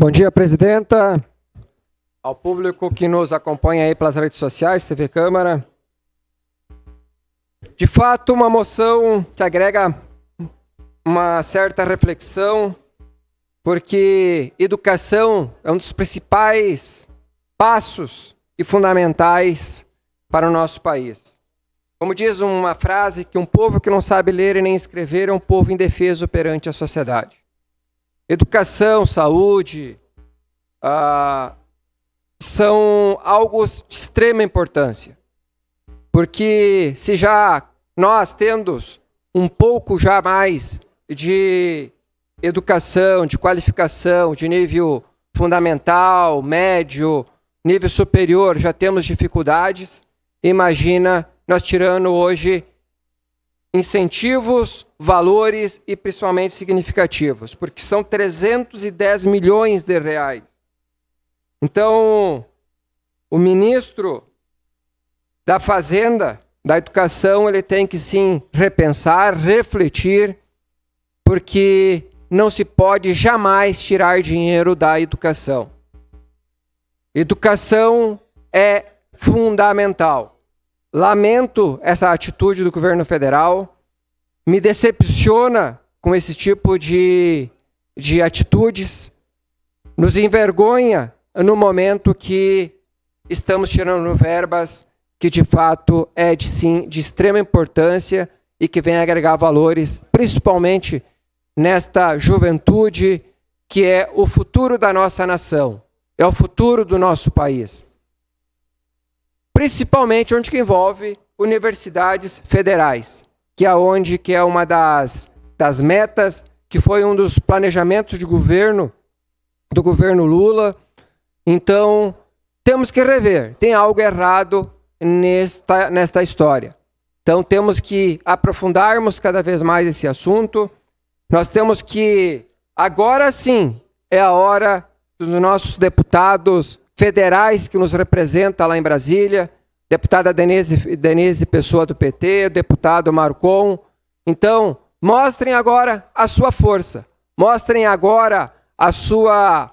Bom dia, presidenta, ao público que nos acompanha aí pelas redes sociais, TV Câmara. De fato, uma moção que agrega uma certa reflexão, porque educação é um dos principais passos e fundamentais para o nosso país. Como diz uma frase, que um povo que não sabe ler e nem escrever é um povo indefeso perante a sociedade. Educação, saúde, são algo de extrema importância. Porque se já nós tendo um pouco já mais de educação, de qualificação, de nível fundamental, médio, nível superior, já temos dificuldades, imagina nós tirando hoje incentivos, valores e principalmente significativos, porque são 310 milhões de reais. Então, o ministro da Fazenda, da Educação, ele tem que sim repensar, refletir, porque não se pode jamais tirar dinheiro da educação. Educação é fundamental. Lamento essa atitude do governo federal, me decepciona com esse tipo de atitudes, nos envergonha no momento que estamos tirando verbas que de fato é de extrema importância e que vem agregar valores, principalmente nesta juventude que é o futuro da nossa nação, é o futuro do nosso país. Principalmente onde que envolve universidades federais, que é uma das metas, que foi um dos planejamentos de governo, do governo Lula. Então, temos que rever, tem algo errado nesta história. Então, temos que aprofundarmos cada vez mais esse assunto. Nós temos que, agora sim, é a hora dos nossos deputados federais que nos representam lá em Brasília, deputada Denise Pessoa do PT, deputado Marcon. Então, mostrem agora a sua força, mostrem agora a sua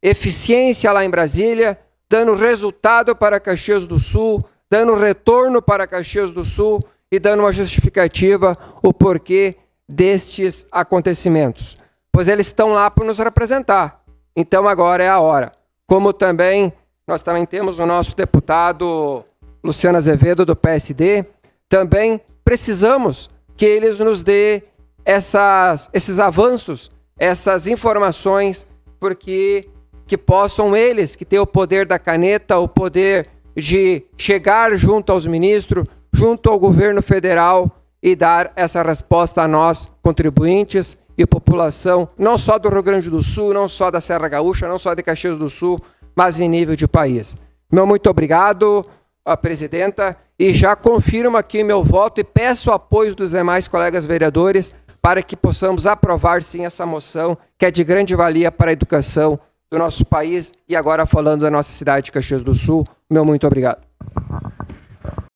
eficiência lá em Brasília, dando resultado para Caxias do Sul, dando retorno para Caxias do Sul e dando uma justificativa o porquê destes acontecimentos. Pois eles estão lá para nos representar. Então agora é a hora. Como também, nós também temos o nosso deputado Luciano Azevedo, do PSD, também precisamos que eles nos dê esses avanços, essas informações, porque que possam eles, que têm o poder da caneta, o poder de chegar junto aos ministros, junto ao governo federal e dar essa resposta a nós, contribuintes e população, não só do Rio Grande do Sul, não só da Serra Gaúcha, não só de Caxias do Sul, mas em nível de país. Meu muito obrigado, a presidenta, e já confirmo aqui meu voto e peço o apoio dos demais colegas vereadores para que possamos aprovar sim essa moção, que é de grande valia para a educação do nosso país e agora falando da nossa cidade de Caxias do Sul. Meu muito obrigado.